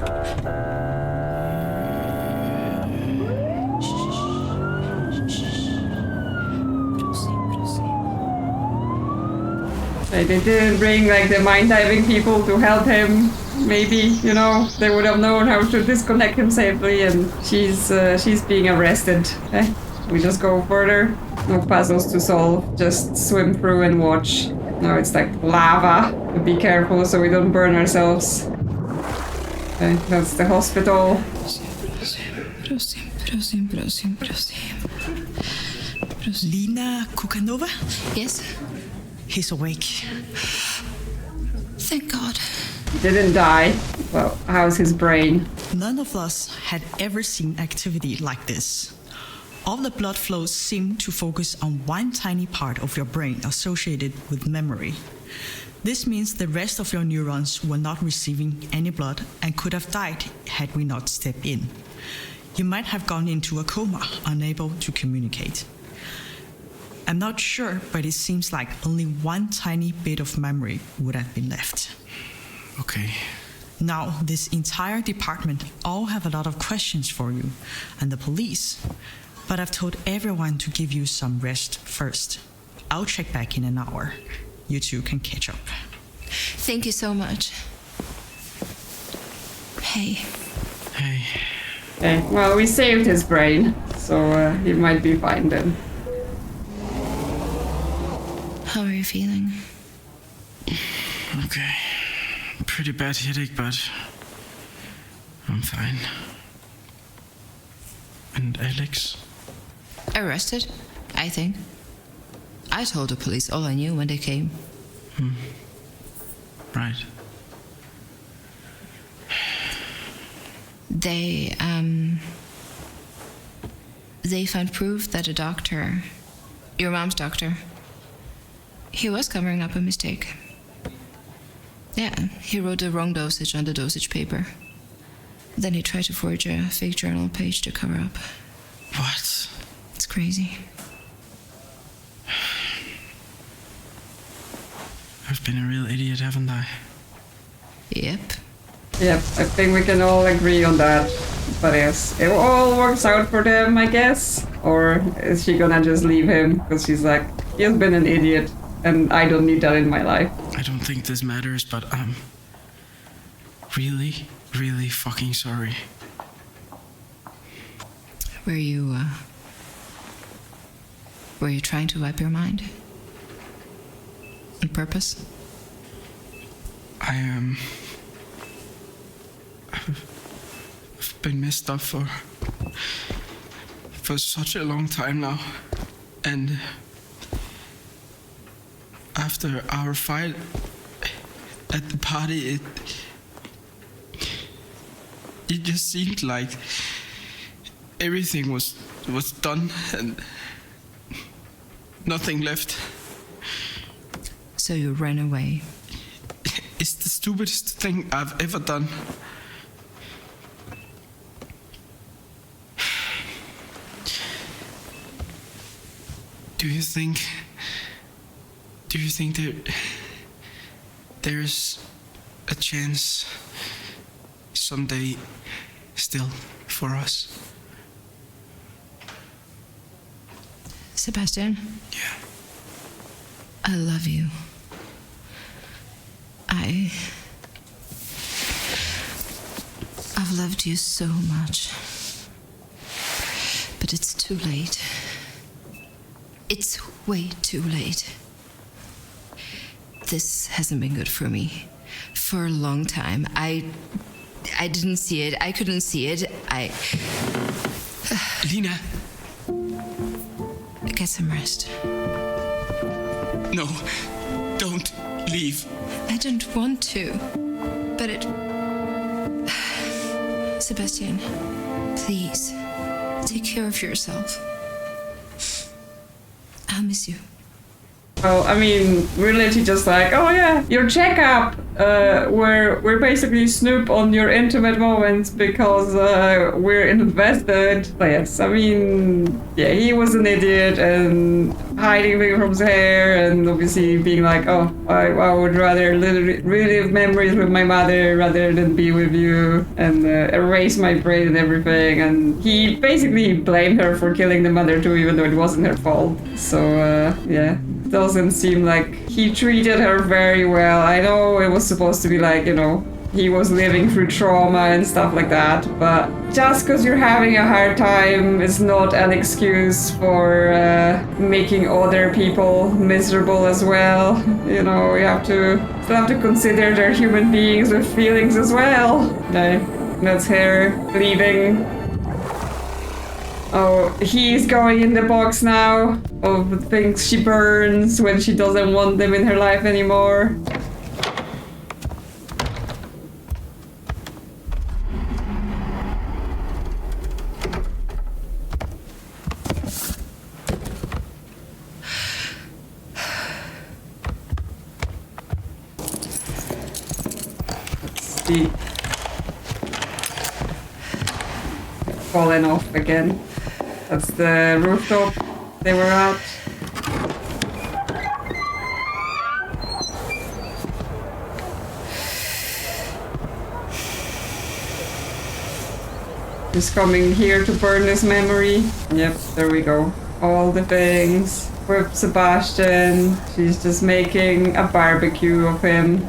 They didn't bring like the mind diving people to help him. Maybe, you know, they would have known how to disconnect him safely, and she's being arrested. Okay, we just go further. No puzzles to solve. Just swim through and watch. No, it's like lava. Be careful so we don't burn ourselves. Okay, that's the hospital. Lina Kukanova? Yes? He's awake. Thank God. He didn't die. Well, how's his brain? None of us had ever seen activity like this. All the blood flows seem to focus on one tiny part of your brain associated with memory. This means the rest of your neurons were not receiving any blood and could have died had we not stepped in. You might have gone into a coma, unable to communicate. I'm not sure, but it seems like only one tiny bit of memory would have been left. Okay. Now, this entire department all have a lot of questions for you, and the police. But I've told everyone to give you some rest first. I'll check back in an hour. You two can catch up. Thank you so much. Hey. Hey. Okay, well, we saved his brain, so he might be fine then. How are you feeling? Okay. Pretty bad headache, but I'm fine. And Alex? Arrested, I think. I told the police all I knew when they came. Right. They found proof that a doctor, your mom's doctor, he was covering up a mistake. Yeah, he wrote the wrong dosage on the dosage paper. Then he tried to forge a fake journal page to cover up. What? It's crazy. I've been a real idiot, haven't I? Yep. Yep, I think we can all agree on that. But yes, it all works out for them, I guess. Or is she gonna just leave him? Because she's like, he's been an idiot, and I don't need that in my life. I don't think this matters, but I'm really, really fucking sorry. Were you trying to wipe your mind? On purpose? I've been messed up for such a long time now, and after our fight at the party, it just seemed like everything was done and nothing left. So you ran away? It's the stupidest thing I've ever done. Do you think there's a chance someday still for us? Sebastian? Yeah. I love you. I've loved you so much. But it's too late. It's way too late. This hasn't been good for me. For a long time. I didn't see it. I couldn't see it. Lina. Get some rest. No, don't leave. I don't want to. But Sebastian, please, take care of yourself. I'll miss you. Well, I mean, we're literally just like, oh yeah, your checkup, where we're basically snoop on your intimate moments because we're invested. But yes, I mean, yeah, he was an idiot and hiding me from hair and obviously being like, oh, I would rather relive memories with my mother rather than be with you and erase my brain and everything. And he basically blamed her for killing the mother too, even though it wasn't her fault. So, yeah. Doesn't seem like he treated her very well. I know it was supposed to be like, you know, he was living through trauma and stuff like that, but just because you're having a hard time is not an excuse for making other people miserable as well. You know, you still have to consider they're human beings with feelings as well. Okay, that's her leaving. Oh, he's going in the box now of the things she burns when she doesn't want them in her life anymore. Let's see. Falling off again. That's the rooftop they were at. He's coming here to burn his memory. Yep, there we go. All the things with Sebastian. She's just making a barbecue of him.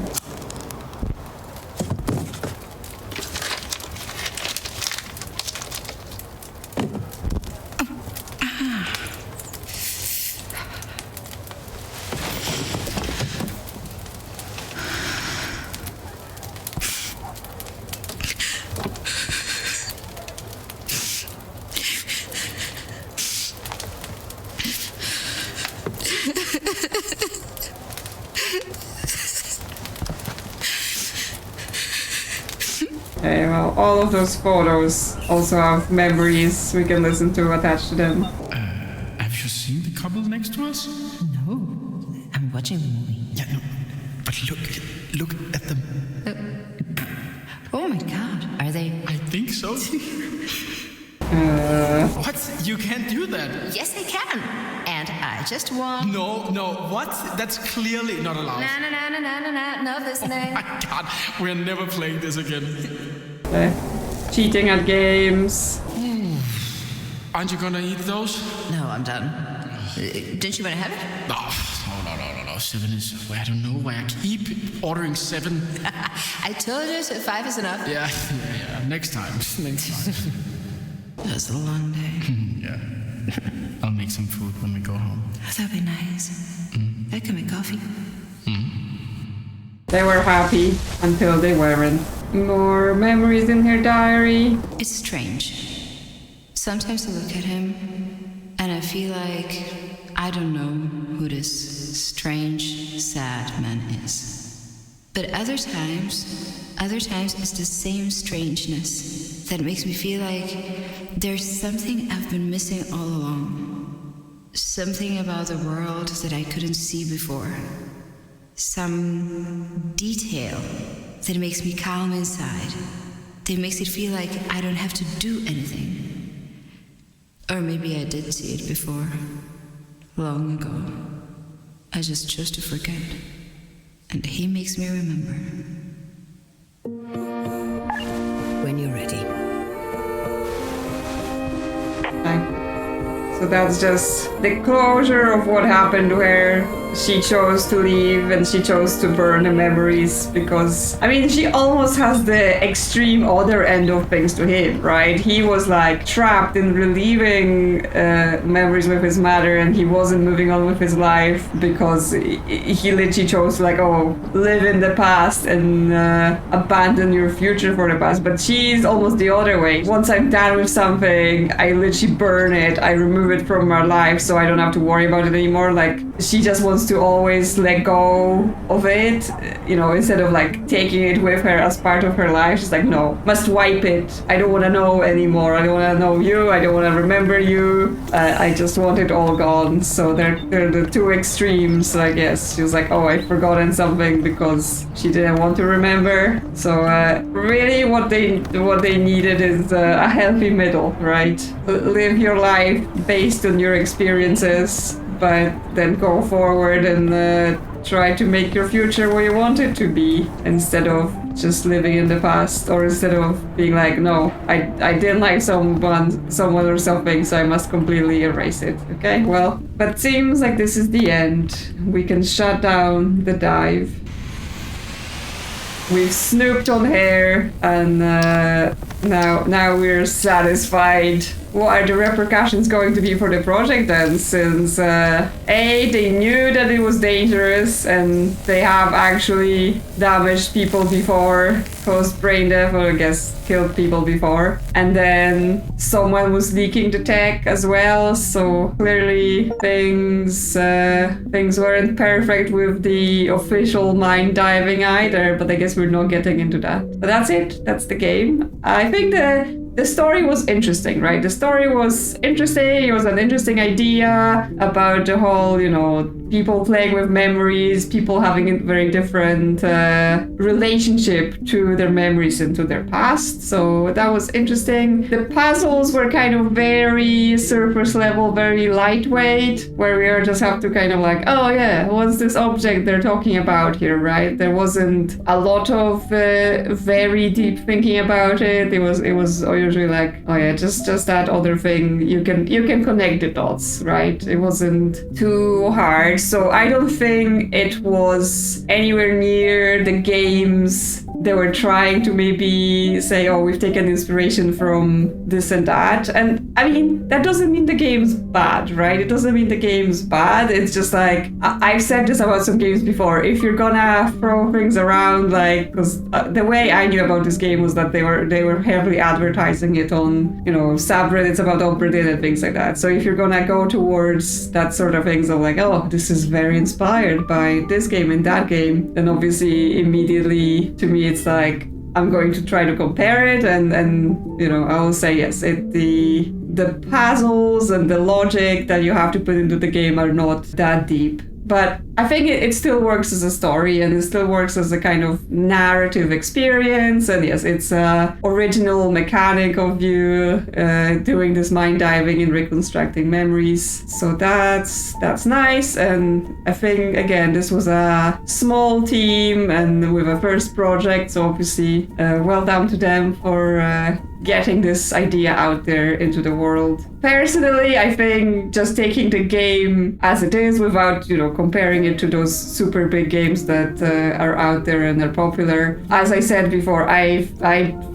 Okay, well, all of those photos also have memories we can listen to attached to them. Have you seen the couple next to us? No, I'm watching the movie. Yeah, no, but look at them. Oh my god, are they? I think so. What? You can't do that. Yes, I can. And I just won. No, what? That's clearly not allowed. No listening. Oh my god, we're never playing this again. Cheating at games. Aren't you gonna eat those? No, I'm done. Didn't you want to have it? No. 7 is... I don't know why I keep ordering 7. I told you 5 is enough. Yeah. Next time. That's a long day. Yeah. I'll make some food when we go home. That'd be nice. I can make coffee. They were happy until they weren't. More memories in her diary. It's strange. Sometimes I look at him and I feel like I don't know who this strange, sad man is. But other times it's the same strangeness that makes me feel like there's something I've been missing all along. Something about the world that I couldn't see before. Some detail that makes me calm inside. That makes it feel like I don't have to do anything. Or maybe I did see it before. Long ago. I just chose to forget. And he makes me remember. When you're ready. So that's just the closure of what happened where she chose to leave and she chose to burn the memories because, I mean, she almost has the extreme other end of things to him, right? He was like trapped in reliving memories with his mother and he wasn't moving on with his life because he literally chose like, oh, live in the past and abandon your future for the past. But she's almost the other way. Once I'm done with something, I literally burn it, I remove it from my life so I don't have to worry about it anymore. Like, she just wants wants to always let go of it, instead of like taking it with her as part of her life. She's like, no, must wipe it. I don't want to know anymore. I don't want to know you. I don't want to remember you. I just want it all gone. So they're the two extremes, I guess. She was like, oh, I've forgotten something because she didn't want to remember. So really what they needed is a healthy middle, right? Live your life based on your experiences, but then go forward and try to make your future what you want it to be, instead of just living in the past, or instead of being like, no, I didn't like someone or something, so I must completely erase it. Okay, well, but seems like this is the end. We can shut down the dive. We've snooped on hair, and now we're satisfied. What are the repercussions going to be for the project then? Since they knew that it was dangerous, and they have actually damaged people before, caused brain death, or I guess killed people before, and then someone was leaking the tech as well. So clearly things weren't perfect with the official mine diving either. But I guess we're not getting into that. But that's it. That's the game. I think the story was interesting, right? The story was interesting. It was an interesting idea about the whole, people playing with memories, people having a very different relationship to their memories and to their past. So that was interesting. The puzzles were kind of very surface level, very lightweight, where we just have to kind of like, oh yeah, what's this object they're talking about here, right? There wasn't a lot of very deep thinking about it. It was usually like, oh yeah, just that other thing. You can connect the dots, right? It wasn't too hard. So I don't think it was anywhere near the games they were trying to maybe say, oh, we've taken inspiration from this and that. And I mean, that doesn't mean the game's bad, right? It doesn't mean the game's bad. It's just like, I've said this about some games before. If you're gonna throw things around, like, because the way I knew about this game was that they were heavily advertising it on, subreddits about Obra Dinn and things like that. So if you're gonna go towards that sort of things of like, oh, this is very inspired by this game and that game, then obviously immediately to me it's like, I'm going to try to compare it, and I'll say yes, the puzzles and the logic that you have to put into the game are not that deep. But I think it still works as a story, and it still works as a kind of narrative experience. And yes, it's a original mechanic of you doing this mind diving and reconstructing memories. So that's nice. And I think, again, this was a small team and with a first project. So obviously, well done to them for getting this idea out there into the world. Personally, I think just taking the game as it is without, comparing it to those super big games that are out there and are popular. As I said before, I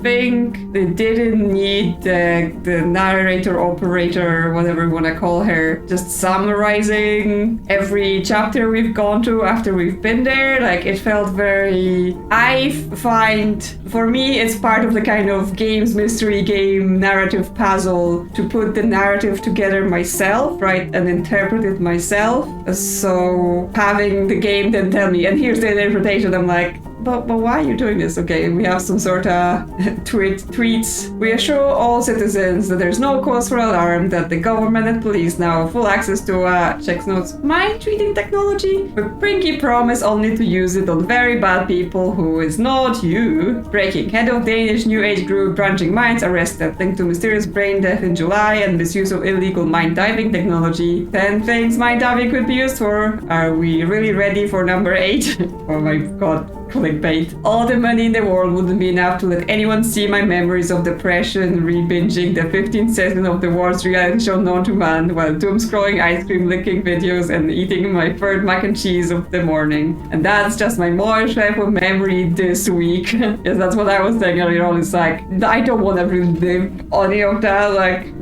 think they didn't need the narrator, operator, whatever you want to call her, just summarizing every chapter we've gone to after we've been there. Like, it felt very... I find, for me, it's part of the kind of games mystery game narrative puzzle to put the narrative together myself, right, and interpret it myself. So having the game then tell me, and here's the interpretation, I'm like, but why are you doing this? Okay, we have some sort of tweets. We assure all citizens that there's no cause for alarm, that the government and police now have full access to checks notes mind treating technology, with Prinky promise only to use it on very bad people who is not you. Breaking: head of Danish new age group Branching Minds arrested, linked to mysterious brain death in July and misuse of illegal mind diving technology. 10 things mind diving could be used for. Are we really ready for number 8? Oh my god. Clickbait. All the money in the world wouldn't be enough to let anyone see my memories of depression, re-binging the 15th season of the worst reality show known to man, while doom-scrolling ice cream licking videos and eating my third mac and cheese of the morning. And that's just my most painful memory this week. Yes, that's what I was saying earlier on. It's like, I don't want to relive any of that. Like,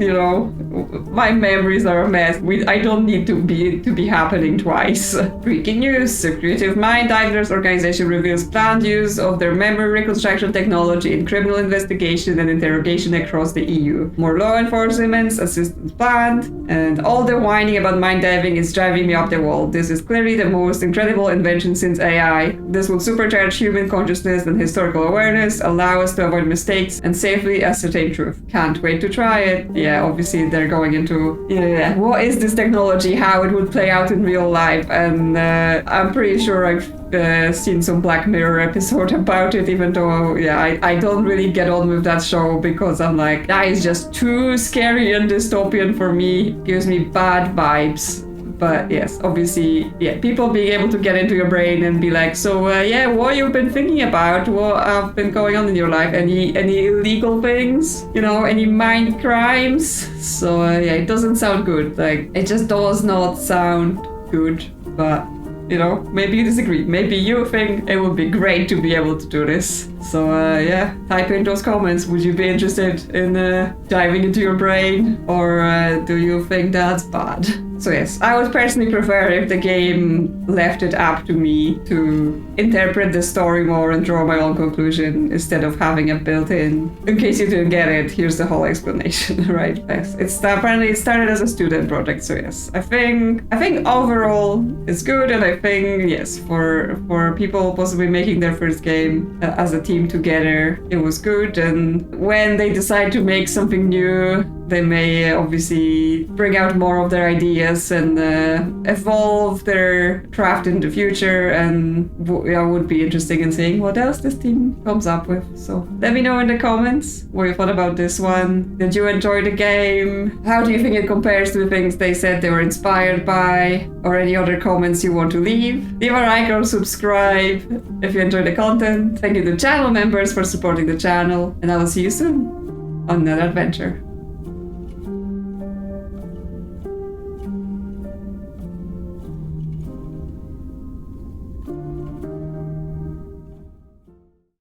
my memories are a mess. I don't need to be happening twice. Breaking news: Secretive Mind Divers organization reveals EU's planned use of their memory reconstruction technology in criminal investigation and interrogation across the EU. More law enforcement assistance planned, and all the whining about mind diving is driving me up the wall. This is clearly the most incredible invention since AI. This will supercharge human consciousness and historical awareness, allow us to avoid mistakes, and safely ascertain truth. Can't wait to try it. Yeah, obviously they're going into what is this technology, how it would play out in real life, and I'm pretty sure I've seen some Black Mirror episode about it, even though I don't really get on with that show because I'm like, that is just too scary and dystopian for me. Gives me bad vibes. But yes, obviously, people being able to get into your brain and be like, so what you've been thinking about, what have been going on in your life, any illegal things, any mind crimes. So it doesn't sound good. Like, it just does not sound good. But maybe you disagree. Maybe you think it would be great to be able to do this. So type in those comments. Would you be interested in diving into your brain, or do you think that's bad? So yes, I would personally prefer if the game left it up to me to interpret the story more and draw my own conclusion instead of having it built in. In case you didn't get it, here's the whole explanation, right? Apparently it started as a student project, so yes. I think overall it's good, and I think yes, for people possibly making their first game as a team together, it was good. And when they decide to make something new, they may obviously bring out more of their ideas and evolve their craft in the future, and would be interesting in seeing what else this team comes up with. So let me know in the comments what you thought about this one. Did you enjoy the game? How do you think it compares to the things they said they were inspired by? Or any other comments you want to leave? Leave a like or subscribe if you enjoy the content. Thank you to channel members for supporting the channel, and I will see you soon on another adventure.